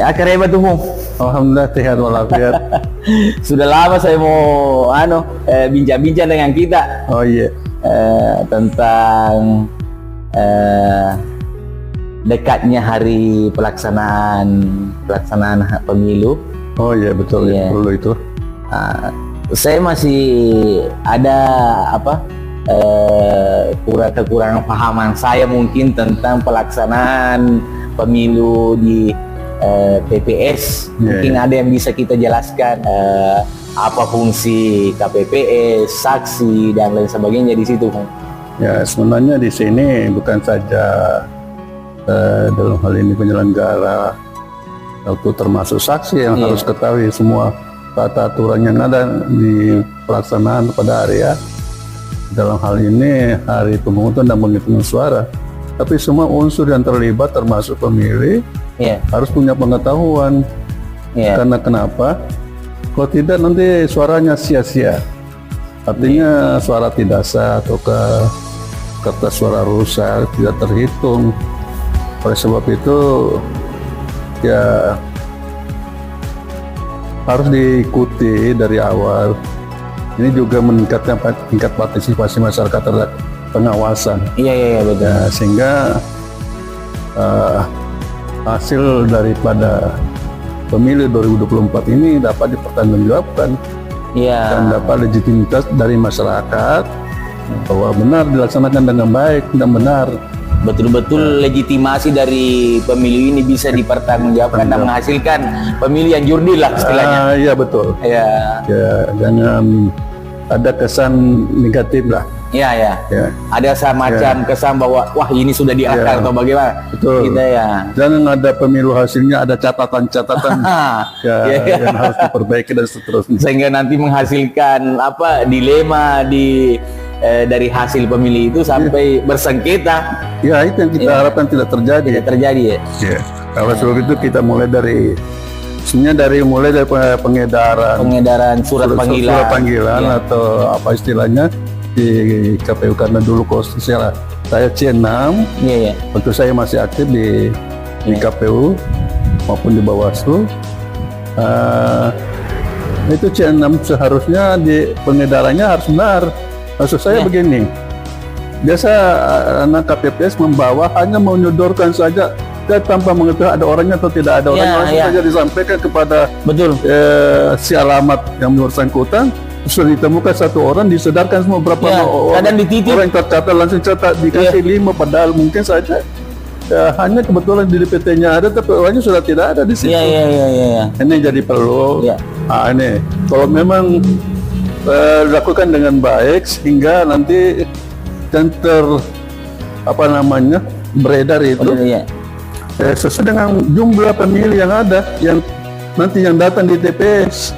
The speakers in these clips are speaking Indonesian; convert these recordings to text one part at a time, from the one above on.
Akar hebat tuh, Bung. Alhamdulillah sehat walafiat. Sudah lama saya mau bincang-bincang dengan kita Oh iya. tentang dekatnya hari pelaksanaan pemilu. Oh iya betul Iya. ya, perlu itu. Saya masih ada kekurangan pahaman saya mungkin tentang pelaksanaan pemilu di TPS. Mungkin ada yang bisa kita jelaskan apa fungsi KPPS, saksi dan lain sebagainya di situ, Bung. Ya sebenarnya di sini bukan saja dalam hal ini penyelenggara, itu termasuk saksi yang harus ketahui semua tata aturan yang ada di pelaksanaan pada hari ya. Dalam hal ini hari pemungutan dan penghitungan suara. Tapi semua unsur yang terlibat termasuk pemilih harus punya pengetahuan. Karena kenapa? Kalau tidak nanti suaranya sia-sia. Artinya suara tidak sah atau kertas suara rusak, tidak terhitung. Oleh sebab itu ya harus diikuti dari awal. Ini juga meningkatkan tingkat partisipasi masyarakat terhadap pengawasan. Iya betul. Ya, sehingga hasil daripada pemilu 2024 ini dapat dipertanggungjawabkan dan dapat legitimitas dari masyarakat bahwa benar dilaksanakan dengan baik dan benar. Betul-betul legitimasi dari pemilu ini bisa dipertanggungjawabkan dan menghasilkan pemilu yang jurdil lah istilahnya. Iya betul. Ya, Jangan ada kesan negatif lah. Ya. Ada semacam kesan bahwa wah ini sudah diakar atau bagaimana? Betul. Kita Jangan ada pemilu hasilnya ada catatan-catatan yang harus diperbaiki dan seterusnya. Sehingga nanti menghasilkan dilema dari hasil pemilih itu sampai bersengketa. Ya itu yang kita harapkan tidak terjadi. Tidak terjadi ya. Kalau sebab itu kita mulai dari pengedaran surat panggilan atau apa istilahnya di KPU, karena dulu konstitusinya saya C6 waktu saya masih aktif di KPU maupun di Bawaslu. Itu C6 seharusnya di pengedarannya harus benar. Maksud saya begini, biasa anak KPPS membawa hanya menyodorkan saja tanpa mengetahui ada orangnya atau tidak ada orangnya, langsung saja disampaikan kepada si alamat yang bersangkutan. Sudah ditemukan satu orang, disedarkan semua berapa orang yang tercatat, langsung catat dikasih 5, padahal mungkin saja hanya kebetulan di DPT-nya ada tapi orangnya sudah tidak ada di situ. Ini jadi perlu. Ini kalau memang dilakukan dengan baik sehingga nanti dan beredar itu sesuai dengan jumlah pemilih yang ada, yang nanti yang datang di TPS.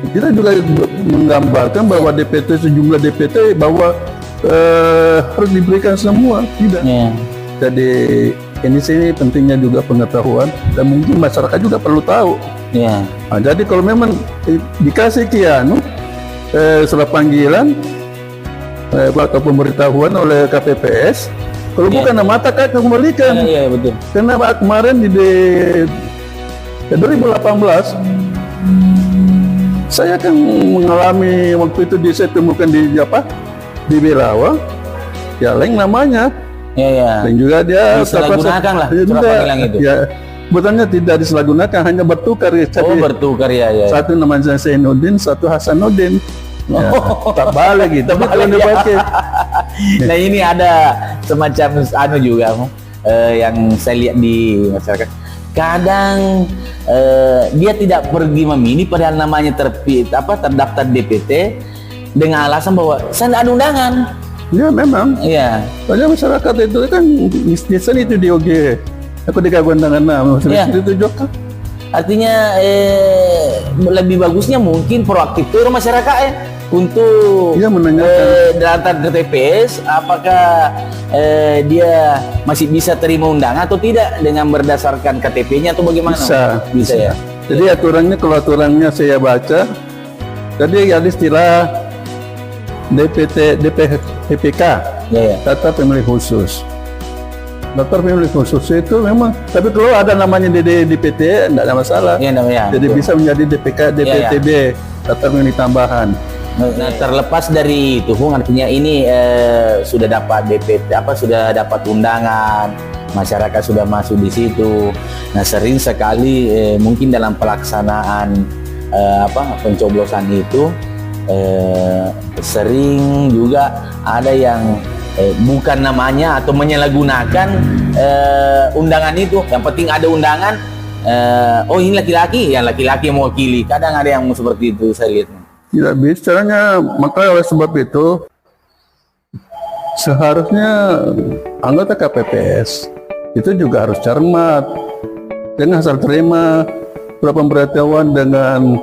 Kita juga menggambarkan bahwa DPT, sejumlah DPT bahwa harus diberikan semua, tidak. Jadi ini sini pentingnya juga pengetahuan dan mungkin masyarakat juga perlu tahu. Jadi kalau memang dikasih surat panggilan atau pemberitahuan oleh KPPS, kalau bukan mata kan kembalikan. Betul. Karena kemarin di 2018 saya kan mengalami waktu itu saya temukan di Belawa, Leng namanya. Dan juga dia disalahgunakan lah surat panggilan itu. Betulnya tidak disalahgunakan, hanya bertukar. Bertukar Satu namanya Zainuddin, satu Hasanuddin. Tak balik gitu. Nah ini ada semacam juga yang saya lihat di masyarakat. Kadang dia tidak pergi memilih padahal namanya terdaftar DPT dengan alasan bahwa saya tidak ada undangan. Ya memang. Soalnya masyarakat itu kan biasanya itu di OG. Aku dikagak undangan itu juga. Artinya lebih bagusnya mungkin proaktif tuh masyarakat untuk datang ke TPS apakah dia masih bisa terima undangan atau tidak dengan berdasarkan KTP-nya atau bagaimana? Bisa ya. Jadi kalau aturannya saya baca, tadi ada istilah DPK, data pemilih khusus. daftar pemilih khusus itu memang. Tapi kalau ada namanya di DPT, enggak ada masalah. Iya, namanya. Jadi bisa menjadi DPTB, daftar pemilih tambahan. Nah, terlepas dari itu, Bung, artinya ini sudah dapat DPT, sudah dapat undangan, masyarakat sudah masuk di situ. Nah, sering sekali mungkin dalam pelaksanaan pencoblosan itu sering juga ada yang bukan namanya atau menyalahgunakan undangan itu. Yang penting ada undangan, oh ini laki-laki, yang laki-laki yang mewakili. Kadang ada yang seperti itu, saya lihat. Tidak bisa caranya, maka oleh sebab itu seharusnya anggota KPPS itu juga harus cermat, jangan asal terima surat pemberitahuan dengan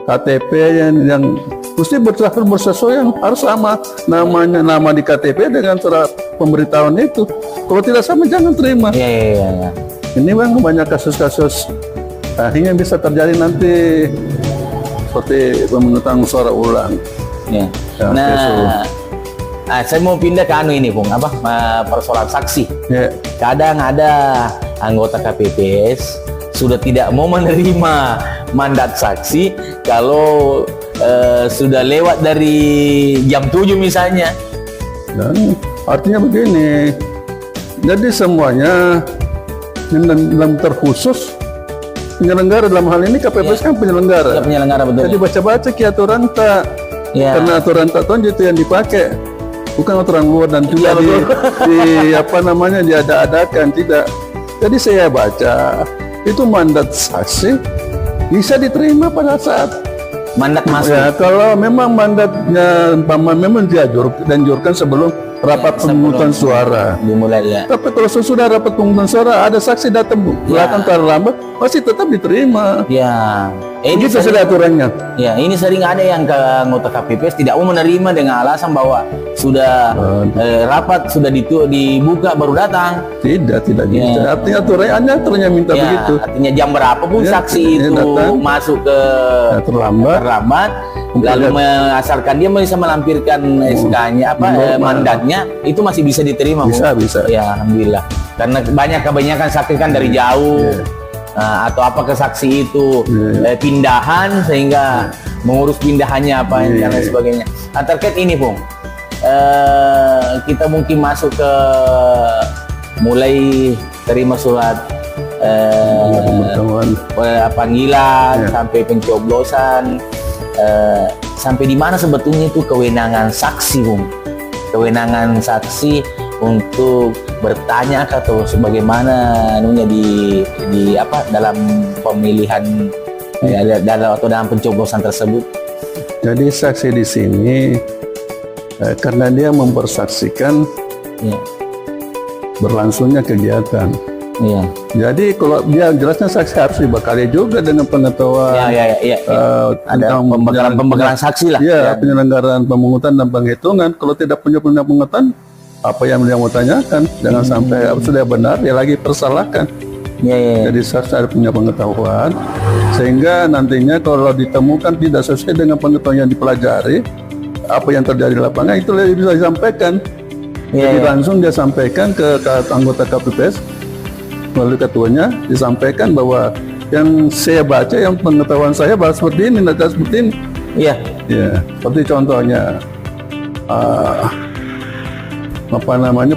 KTP yang mesti bersesuaian, harus sama namanya, nama di KTP dengan surat pemberitahuan itu. Kalau tidak sama jangan terima. Iya. Ini Bang, banyak kasus-kasus akhirnya bisa terjadi nanti seperti pemungutan suara ulang. Ya. Ya, Nah, saya mau pindah ke ini, Bung, persoalan saksi. Ya. Kadang ada anggota KPPS sudah tidak mau menerima mandat saksi kalau sudah lewat dari jam 7 misalnya. Dan artinya begini, jadi semuanya dalam terkhusus penyelenggara, dalam hal ini KPPS kan penyelenggara. Ya, penyelenggara, betul. Jadi baca-baca ke aturan tak, karena aturan tak itu yang dipakai, bukan aturan luar dan juga diada-adakan, tidak. Jadi saya baca itu mandat saksi bisa diterima pada saat mandat masuk. Ya, kalau memang mandatnya memang dianjurkan sebelum rapat pemungutan suara dimulai, ya. Tapi kalau sesudah rapat pemungutan suara ada saksi datang belakang terlambat, masih tetap diterima. Ya. Ini sesuai aturannya. Ya, ini sering ada yang ke anggota KPPS tidak mau menerima dengan alasan bahwa sudah rapat sudah dibuka baru datang. Tidak bisa. Artinya aturannya minta begitu. Artinya jam berapa pun saksi itu datang, masuk ke terlambat, lalu asalkan dia bisa melampirkan SK-nya mandatnya, itu masih bisa diterima. Bisa. Ya, alhamdulillah. Karena kebanyakan saksi kan dari jauh. Nah, atau apakah saksi itu pindahan sehingga mengurus pindahannya dan lain sebagainya. Nah, terkait ini, Bung, kita mungkin masuk ke mulai terima surat panggilan sampai pencoblosan, sampai di mana sebetulnya itu kewenangan saksi, Bung? Kewenangan saksi untuk bertanya atau sebagaimana dalam pemilihan dalam pencoblosan tersebut. Jadi saksi di sini karena dia mempersaksikan berlangsungnya kegiatan. Iya. Jadi kalau dia jelasnya saksi harus dibekali juga dengan pengetahuan. Ada pembekalan saksi lah. Iya, penyelenggaraan pemungutan dan penghitungan. Kalau tidak punya pengetahuan, apa yang dia mau tanyakan, jangan sampai sudah benar dia lagi persalahkan. Jadi harus punya pengetahuan sehingga nantinya kalau ditemukan tidak sesuai dengan pengetahuan yang dipelajari, apa yang terjadi di lapangan itu bisa disampaikan. Jadi langsung dia sampaikan ke anggota KPPS melalui ketuanya, disampaikan bahwa yang saya baca, yang pengetahuan saya bahwa seperti ini, data seperti ini. Iya. Seperti contohnya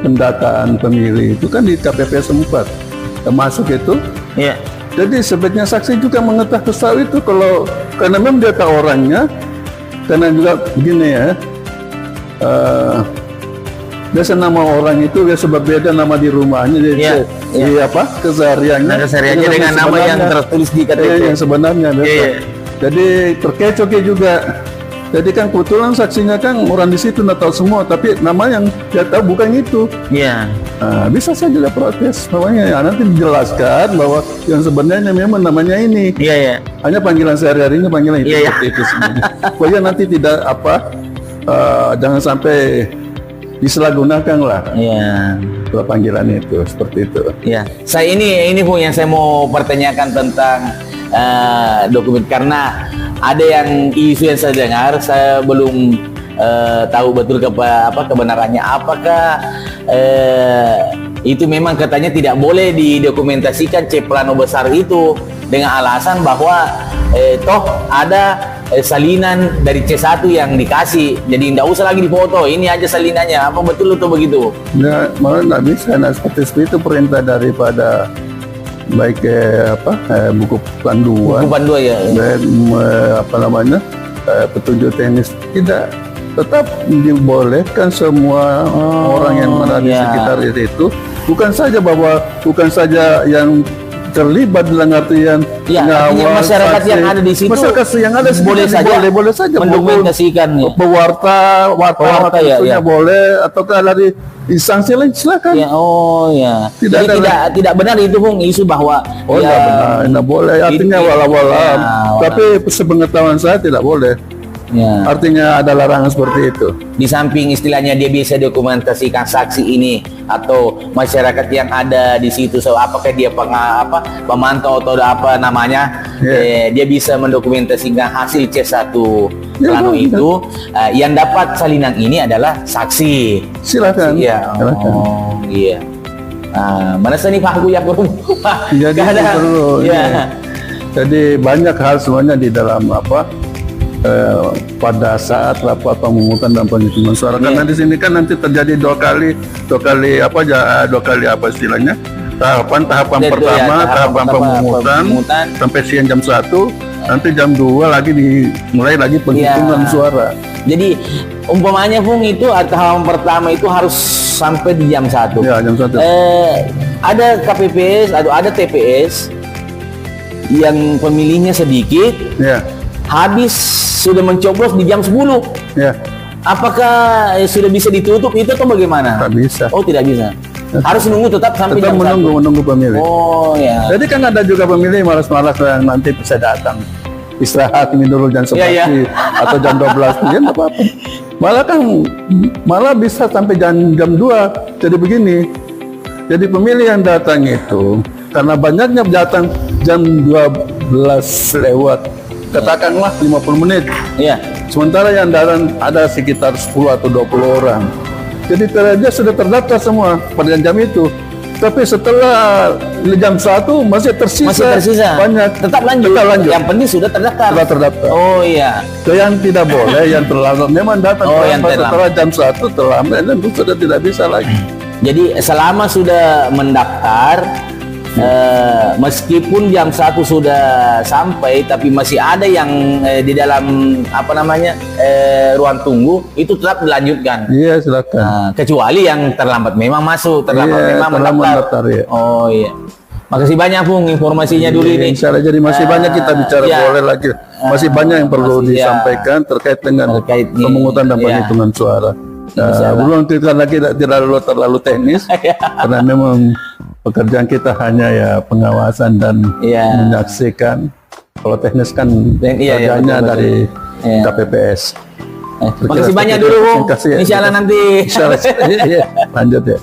pendataan pemilih itu kan di KPPS 4 termasuk itu. Iya. Jadi sebaiknya saksi juga mengetahui itu karena memang dia tahu orangnya, karena juga begini ya. Biasa nama orang itu biasa berbeda nama di rumahnya, kesehariannya. Kesehariannya dengan nama yang tertulis di KTP. Yang sebenarnya. Jadi terkecoh juga. Jadi kan kebetulan saksinya kan orang di situ nggak tahu semua, tapi nama yang dia tahu bukan itu. Iya. Nah, bisa saja dia protes, namanya nanti dijelaskan bahwa yang sebenarnya memang namanya ini. Iya. Hanya panggilan sehari-harinya panggilan itu. Seperti itu sebenarnya. Pokoknya nanti tidak jangan sampai disalahgunakan lah. Iya. Panggilan itu seperti itu. Iya. Saya ini Bung yang saya mau pertanyakan tentang dokumen, karena ada yang isu yang saya dengar, saya belum tahu betul kebenarannya. Apakah itu memang katanya tidak boleh didokumentasikan C plano besar itu dengan alasan bahwa toh ada salinan dari C1 yang dikasih, jadi tidak usah lagi difoto, ini aja salinannya. Apa betul itu begitu? Ya, malah nggak bisa. Nah, seperti itu perintah daripada baik buku panduan, ya. dan apa namanya petunjuk teknis, tidak, tetap dibolehkan semua orang yang ada di sekitar itu, bukan saja yang terlibat dalam artian artinya masyarakat yang ada di situ, masyarakat yang ada boleh saja mendokumentasikan, pewarta ya. Boleh, ataukah dari instansi lain silakan. Tidak benar itu Bung, isu bahwa tidak boleh, artinya walau-walau, tapi sepengetahuan saya tidak boleh. Artinya ada larangan seperti itu. Di samping istilahnya dia bisa dokumentasikan saksi ini atau masyarakat yang ada di situ, apakah dia pemantau atau apa namanya, dia bisa mendokumentasikan hasil C1 plano itu. Yang dapat salinan ini adalah saksi. Silakan. Iya. Mana sih Pak Aku ya belum? Jadi banyak hal semuanya di dalam pada saat rapat pemungutan dan penghitungan suara. Karena di sini kan nanti terjadi dua kali apa istilahnya, tahapan pertama, tahapan pemungutan sampai siang jam 1, nanti jam 2 lagi dimulai lagi penghitungan suara. Jadi umpamanya Bung, itu tahapan pertama itu harus sampai di jam 1. Ya, jam 1. Ada KPPS atau ada TPS yang pemilihnya sedikit, habis sudah mencoblos di jam 10. Apakah sudah bisa ditutup itu atau bagaimana? Tak bisa. Oh, tidak bisa. Harus nunggu tetap sampai jam 1. menunggu pemilih. Jadi kan ada juga pemilih malas-malas yang nanti bisa datang istirahat ini dulu jam 11 atau jam 12, ya nggak apa-apa. Malah bisa sampai jam 2. Jadi begini. Jadi pemilih yang datang itu karena banyaknya datang jam 12 lewat, katakanlah 50 menit. Sementara yang datang ada sekitar 10 atau 20 orang. Jadi dia sudah terdaftar semua pada jam itu. Tapi setelah jam 1 masih tersisa banyak. Tetap lanjut. Yang penting sudah terdaftar. Yang tidak boleh, yang terlambat memang datang setelah jam 1 terlambat, dan itu sudah tidak bisa lagi. Jadi selama sudah mendaftar, meskipun jam 1 sudah sampai, tapi masih ada yang di dalam ruang tunggu, itu tetap dilanjutkan. Iya, silakan. Kecuali yang terlambat memang masuk, memang mendaftar. Makasih banyak Bung informasinya dulu ini. Jadi masih banyak kita bicara boleh lagi. Masih banyak yang perlu disampaikan terkait dengan pemungutan dan penghitungan suara. Belum kita lagi tidak terlalu teknis karena memang pekerjaan kita hanya pengawasan dan menyaksikan. Kalau teknis kan kerjanya dari KPPS. Makasih banyak dulu Bung. Insyaallah nanti. Lanjut ya.